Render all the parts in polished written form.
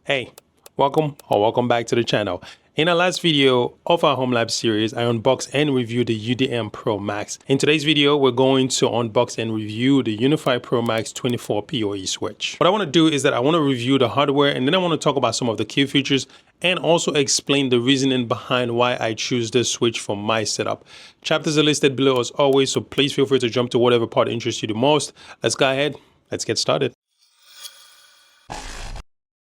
Hey, welcome back to the channel. In our last video of our HomeLab series, I unboxed and reviewed the UniFi Pro Max. In today's video, we're going to unbox and review the UniFi Pro Max 24 PoE switch. What I want to do is that I want to review the hardware, and then I want to talk about some of the key features and also explain the reasoning behind why I choose this switch for my setup. Chapters are listed below as always, so please feel free to jump to whatever part interests you the most. Let's go ahead, let's get started.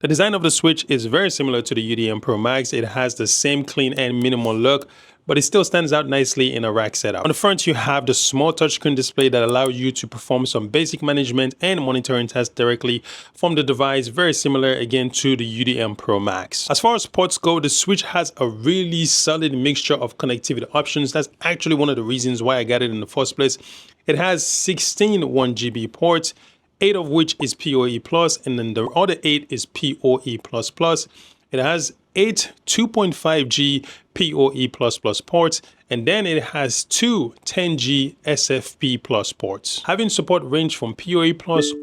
The design of the switch is very similar to the UniFi Pro Max. It has the same clean and minimal look, but it still stands out nicely in a rack setup. On the front, you have the small touchscreen display that allows you to perform some basic management and monitoring tasks directly from the device, very similar again to the UniFi Pro Max. As far as ports go, the switch has a really solid mixture of connectivity options. That's actually one of the reasons why I got it in the first place. It has 16 1GB ports, 8 of which is PoE+, and then the other 8 is PoE++. It has 8 2.5G PoE++ ports, and then it has 2 10G SFP+ ports. Having support range from PoE+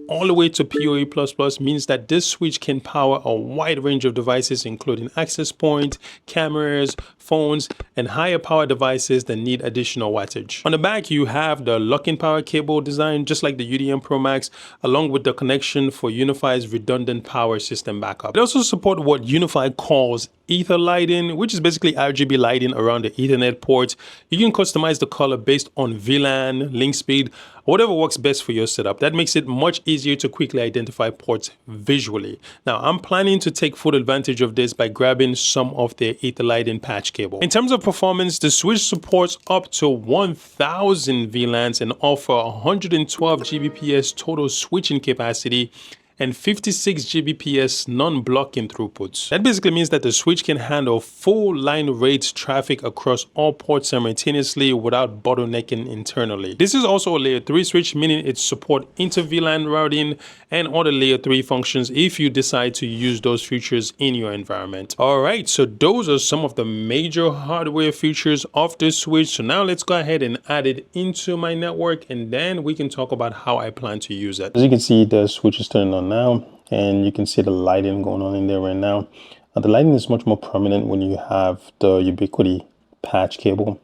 all the way to PoE++ means that this switch can power a wide range of devices, including access points, cameras, phones, and higher power devices that need additional wattage. On the back, you have the lock-in power cable design, just like the UniFi Pro Max, along with the connection for UniFi's redundant power system backup. It also supports what UniFi calls ether lighting, which is basically RGB lighting around the Ethernet ports. You can customize the color based on VLAN, link speed, whatever works best for your setup. That makes it much easier to quickly identify ports visually. Now, I'm planning to take full advantage of this by grabbing some of the ether lighting patch cable. In terms of performance, the switch supports up to 1000 VLANs and offer 112 Gbps total switching capacity and 56 Gbps non-blocking throughputs. That basically means that the switch can handle full line rate traffic across all ports simultaneously without bottlenecking internally. This is also a layer 3 switch, meaning it supports inter-VLAN routing and other layer 3 functions if you decide to use those features in your environment. Alright, so those are some of the major hardware features of this switch. So now let's go ahead and add it into my network, and then we can talk about how I plan to use it. As you can see, the switch is turning on now, and you can see the lighting going on in there right now. The lighting is much more prominent when you have the ubiquiti patch cable.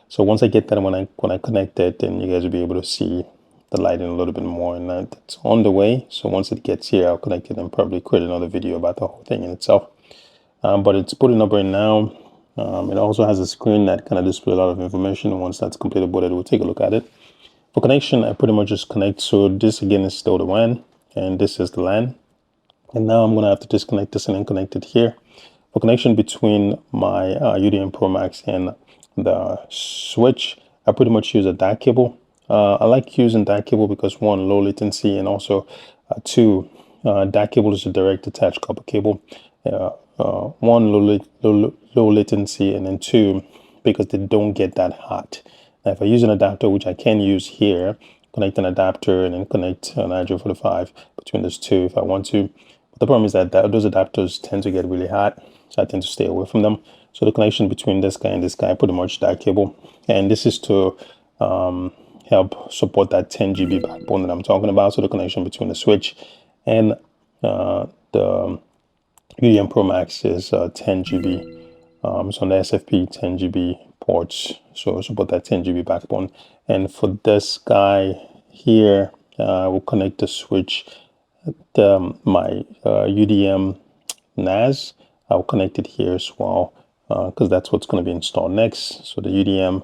So once I get that, when I connect it, then you guys will be able to see the lighting a little bit more, and that's on the way. So once it gets here, I'll connect it and probably create another video about the whole thing in itself. But it's putting up right now. It also has a screen that kind of displays a lot of information. Once that's completed, we'll take a look at it. For connection, I pretty much just connect. So this again is still the WAN, and this is the LAN. And now I'm going to have to disconnect this and then connect it here. For connection between my UniFi Pro Max and the switch, I pretty much use a DAC cable. I like using DAC cable because 1, low latency, and also 2, DAC cable is a direct attached copper cable. 1, low latency, and then 2, because they don't get that hot. Now, if I use an adapter, which I can use here, connect an adapter and then connect an RJ45 between those two if I want to. But the problem is that those adapters tend to get really hot, so I tend to stay away from them. So the connection between this guy and this guy, pretty much that cable. And this is to help support that 10 GB backbone that I'm talking about. So the connection between the switch and the UniFi Pro Max is 10 GB. So on the SFP 10 GB ports, so support that 10 GB backbone. And for this guy here, I will connect the switch, my UDM NAS. I'll connect it here as well, because that's what's going to be installed next. So the UDM,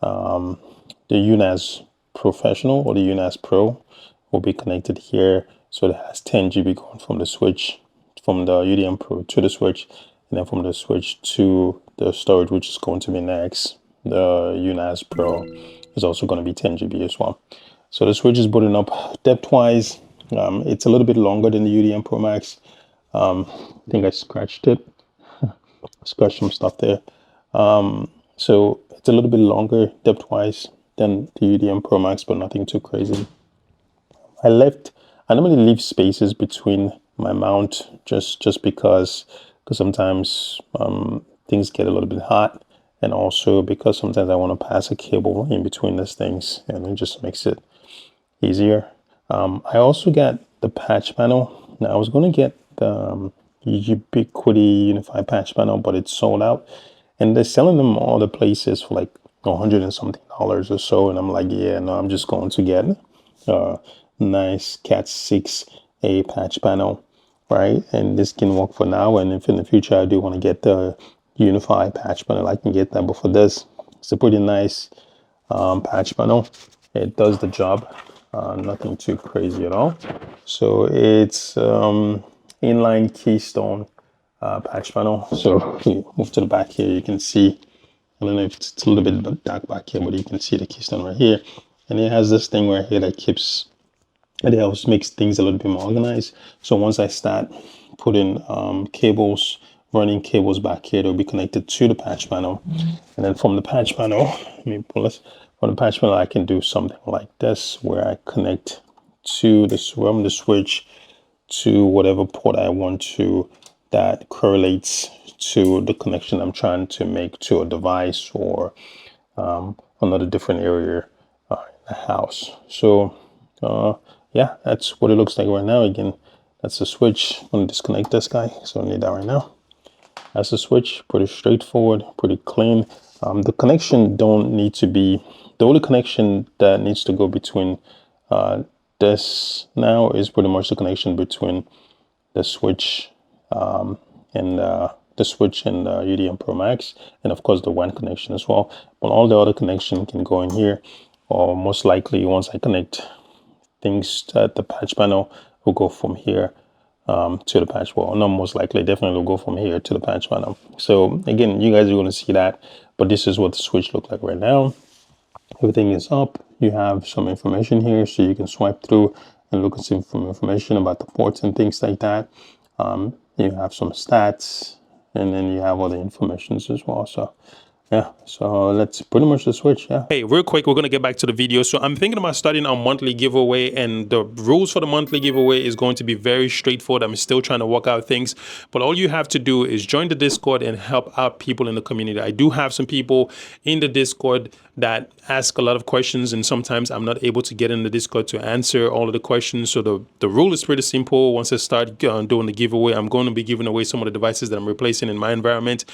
the UNAS Professional or the UNAS Pro will be connected here. So it has 10 GB going from the switch, from the UDM Pro to the switch, and then from the switch to the storage, which is going to be next. The UNAS Pro is also going to be 10 GB as well. So the switch is booting up depth-wise. It's a little bit longer than the UniFi Pro Max. I think I scratched it. Scratched some stuff there. So it's a little bit longer depth-wise than the UniFi Pro Max, but nothing too crazy. I normally leave spaces between my mount just because sometimes things get a little bit hot, and also because sometimes I want to pass a cable in between these things, and it just makes it easier. I also got the patch panel. Now I was going to get the ubiquiti UniFi patch panel, but it's sold out, and they're selling them all the places for like $100 and something or so. And I'm like, yeah, no, I'm just going to get a nice Cat 6A patch panel, right? And this can work for now, and if in the future I do want to get the UniFi patch panel, I can get that. But for this, it's a pretty nice patch panel. It does the job, nothing too crazy at all. So it's inline keystone patch panel. So if you move to the back here, you can see, I don't know if it's a little bit dark back here, but you can see the keystone right here. And it has this thing right here that keeps, it helps makes things a little bit more organized. So once I start putting cables, running cables back here, they'll be connected to the patch panel. And then from the patch panel, let me pull this, from the patch panel, I can do something like this, where I connect to the switch to whatever port I want to, that correlates to the connection I'm trying to make to a device or another different area in the house. So yeah, that's what it looks like right now. Again, that's the switch. I'm gonna disconnect this guy, so I need that right now. That's the switch, pretty straightforward, pretty clean. The connection don't need to be, the only connection that needs to go between this now is pretty much the connection between the switch and the UDM Pro Max, and of course the WAN connection as well. But all the other connection can go in here, or most likely once I connect things at the patch panel, will go from here to the patch. Well, not most likely, definitely will go from here to the patch panel. So again, you guys are going to see that, but this is what the switch looks like right now. Everything is up. You have some information here, so you can swipe through and look at some information about the ports and things like that. You have some stats, and then you have other informations as well. So yeah, so that's pretty much the switch. Yeah. Hey, real quick, we're going to get back to the video. So I'm thinking about starting a monthly giveaway, and the rules for the monthly giveaway is going to be very straightforward. I'm still trying to work out things, but all you have to do is join the Discord and help out people in the community. I do have some people in the Discord that ask a lot of questions, and sometimes I'm not able to get in the Discord to answer all of the questions. So the rule is pretty simple. Once I start doing the giveaway, I'm going to be giving away some of the devices that I'm replacing in my environment.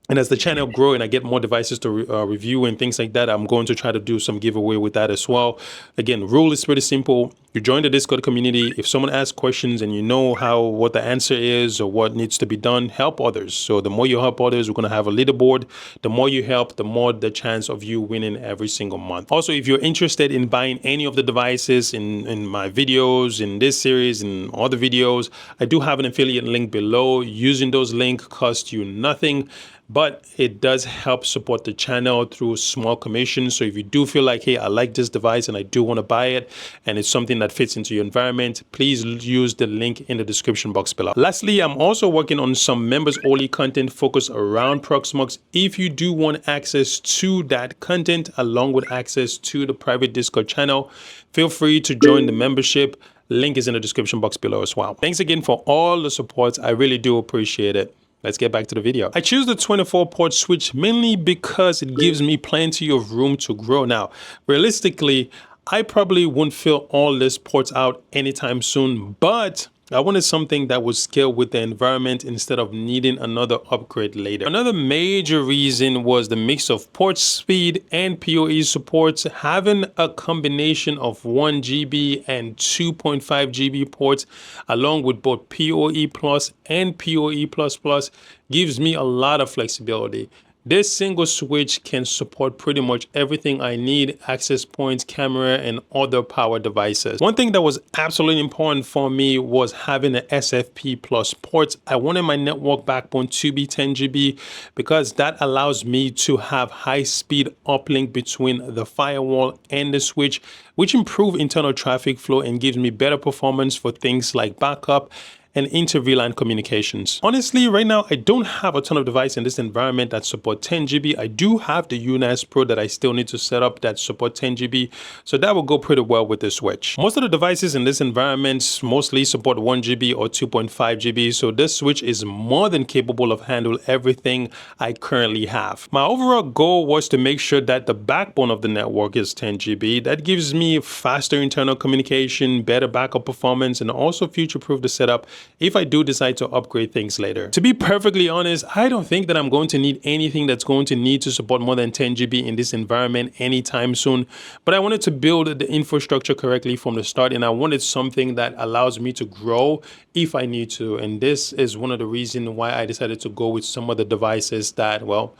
And as the channel grows and I get more devices to review and things like that, I'm going to try to do some giveaway with that as well. Again, rule is pretty simple. You join the Discord community. If someone asks questions and you know what the answer is or what needs to be done, help others. So the more you help others, we're going to have a leaderboard. The more you help, the more the chance of you winning every single month. Also, if you're interested in buying any of the devices in my videos, in this series, and other videos, I do have an affiliate link below. Using those links costs you nothing, but it does help support the channel through small commissions. So if you do feel like, hey, I like this device and I do want to buy it, and it's something that fits into your environment, please use the link in the description box below. Lastly, I'm also working on some members only content focused around Proxmox. If you do want access to that content along with access to the private Discord channel, feel free to join the membership. Link is in the description box below as well. Thanks again for all the support. I really do appreciate it. Let's get back to the video. I choose the 24 port switch mainly because it gives me plenty of room to grow. Now, realistically, I probably won't fill all these ports out anytime soon, but I wanted something that would scale with the environment instead of needing another upgrade later. Another major reason was the mix of port speed and PoE supports. Having a combination of 1 GB and 2.5 GB ports along with both PoE Plus and PoE Plus gives me a lot of flexibility. This single switch can support pretty much everything I need: access points, camera, and other power devices. One thing that was absolutely important for me was having an SFP plus ports. I wanted my network backbone to be 10 GB because that allows me to have high-speed uplink between the firewall and the switch, which improve internal traffic flow and gives me better performance for things like backup and inter-VLAN communications. Honestly, right now, I don't have a ton of devices in this environment that support 10 GB. I do have the UniFi Pro that I still need to set up that support 10 GB, so that will go pretty well with this switch. Most of the devices in this environment mostly support 1 GB or 2.5 GB, so this switch is more than capable of handling everything I currently have. My overall goal was to make sure that the backbone of the network is 10 GB. That gives me faster internal communication, better backup performance, and also future-proof the setup if I do decide to upgrade things later. To be perfectly honest, I don't think that I'm going to need anything that's going to need to support more than 10 GB in this environment anytime soon, but I wanted to build the infrastructure correctly from the start, and I wanted something that allows me to grow if I need to. And this is one of the reasons why I decided to go with some of the devices that, well,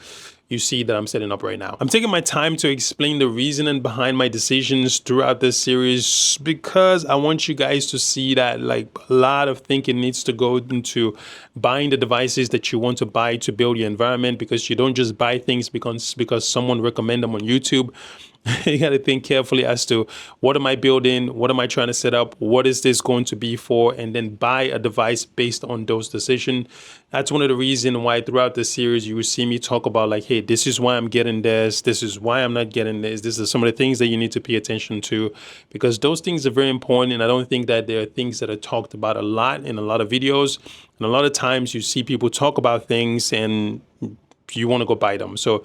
you see that I'm setting up right now. I'm taking my time to explain the reasoning behind my decisions throughout this series because I want you guys to see that like a lot of thinking needs to go into buying the devices that you want to buy to build your environment, because you don't just buy things because someone recommend them on YouTube. You got to think carefully as to what am I building, what am I trying to set up, what is this going to be for, and then buy a device based on those decisions. That's one of the reasons why throughout the series you will see me talk about like, hey, this is why I'm getting this is why I'm not getting this. This is some of the things that you need to pay attention to, because those things are very important, and I don't think that there are things that are talked about a lot in a lot of videos. And a lot of times you see people talk about things and you want to go buy them. So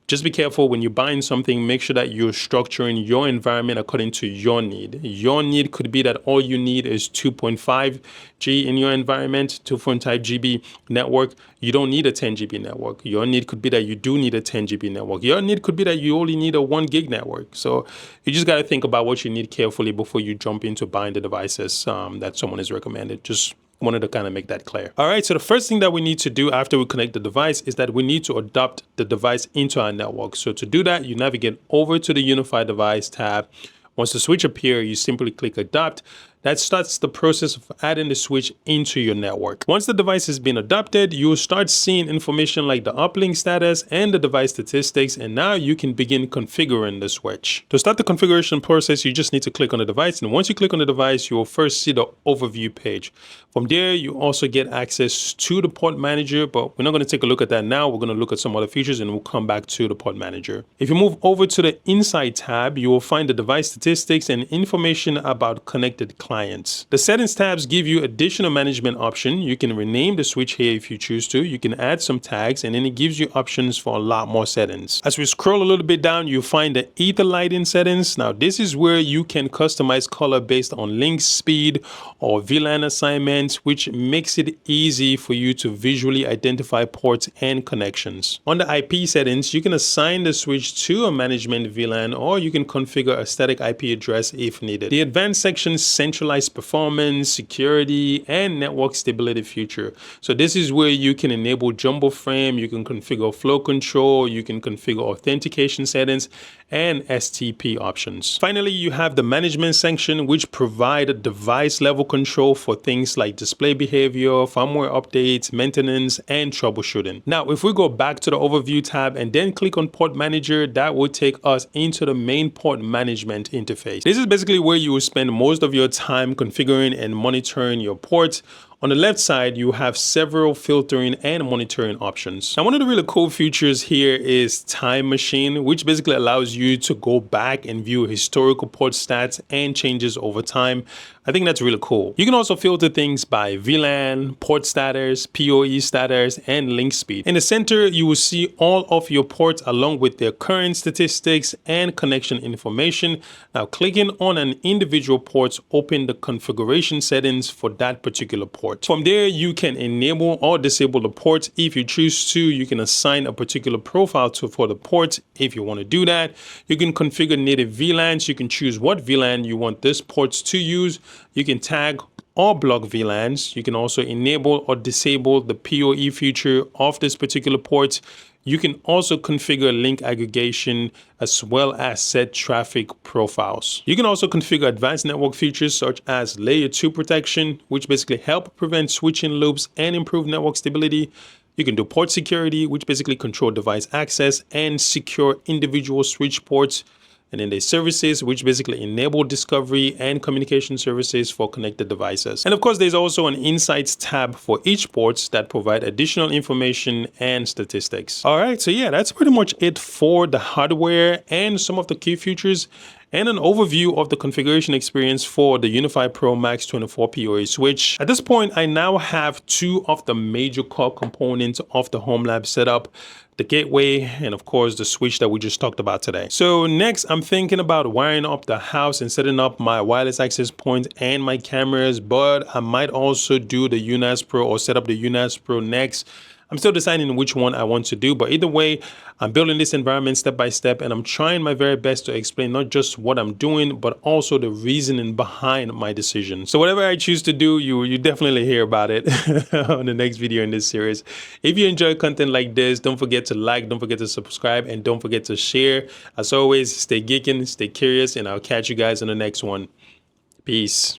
just be careful when you're buying something. Make sure that you're structuring your environment according to your need. Your need could be that all you need is 2.5 G in your environment, 2.5 GB network. You don't need a 10 GB network. Your need could be that you do need a 10 GB network. Your need could be that you only need a 1 gig network. So you just got to think about what you need carefully before you jump into buying the devices that someone has recommended. Just wanted to kind of make that clear. All right, so the first thing that we need to do after we connect the device is that we need to adopt the device into our network. So to do that, you navigate over to the UniFi device tab. Once the switch appears, you simply click adopt. That starts the process of adding the switch into your network. Once the device has been adopted, you will start seeing information like the uplink status and the device statistics, and now you can begin configuring the switch. To start the configuration process, you just need to click on the device, and once you click on the device, you will first see the overview page. From there, you also get access to the port manager, but we're not going to take a look at that now. We're going to look at some other features and we'll come back to the port manager. If you move over to the Insight tab, you will find the device statistics and information about connected clients. The settings tabs give you additional management option. You can rename the switch here if you choose to. You can add some tags, and then it gives you options for a lot more settings. As we scroll a little bit down, you find the ether lighting settings. Now this is where you can customize color based on link speed or VLAN assignments, which makes it easy for you to visually identify ports and connections. On the IP settings, you can assign the switch to a management VLAN, or you can configure a static IP address if needed. The advanced section centralized performance, security, and network stability feature. So this is where you can enable jumbo frame, you can configure flow control, you can configure authentication settings, and STP options. Finally, you have the management section, which provide device level control for things like display behavior, firmware updates, maintenance, and troubleshooting. Now, if we go back to the overview tab and then click on port manager, that will take us into the main port management interface. This is basically where you will spend most of your time configuring and monitoring your ports. On the left side, you have several filtering and monitoring options. Now, one of the really cool features here is Time Machine, which basically allows you to go back and view historical port stats and changes over time. I think that's really cool. You can also filter things by VLAN, port status, PoE status, and link speed. In the center, you will see all of your ports along with their current statistics and connection information. Now, clicking on an individual port opens the configuration settings for that particular port. From there, you can enable or disable the port. If you choose to, you can assign a particular profile for the port. If you want to do that, you can configure native VLANs. You can choose what VLAN you want this port to use. You can tag or block VLANs. You can also enable or disable the PoE feature of this particular port. You can also configure link aggregation as well as set traffic profiles. You can also configure advanced network features such as layer 2 protection, which basically help prevent switching loops and improve network stability. You can do port security, which basically control device access and secure individual switch ports. And then there's services, which basically enable discovery and communication services for connected devices. And of course, there's also an Insights tab for each port that provide additional information and statistics. All right, so yeah, that's pretty much it for the hardware and some of the key features. and an overview of the configuration experience for the UniFi Pro Max 24 PoE switch. At this point, I now have two of the major core components of the homelab setup: the gateway and of course the switch that we just talked about today. So next, I'm thinking about wiring up the house and setting up my wireless access points and my cameras, but I might also do the UNAS Pro or set up the UNAS Pro next. I'm still deciding which one I want to do, but either way, I'm building this environment step by step, and I'm trying my very best to explain not just what I'm doing, but also the reasoning behind my decision. So whatever I choose to do, you definitely hear about it on the next video in this series. If you enjoy content like this, don't forget to like, don't forget to subscribe, and don't forget to share. As always, stay geeking, stay curious, and I'll catch you guys in the next one. Peace.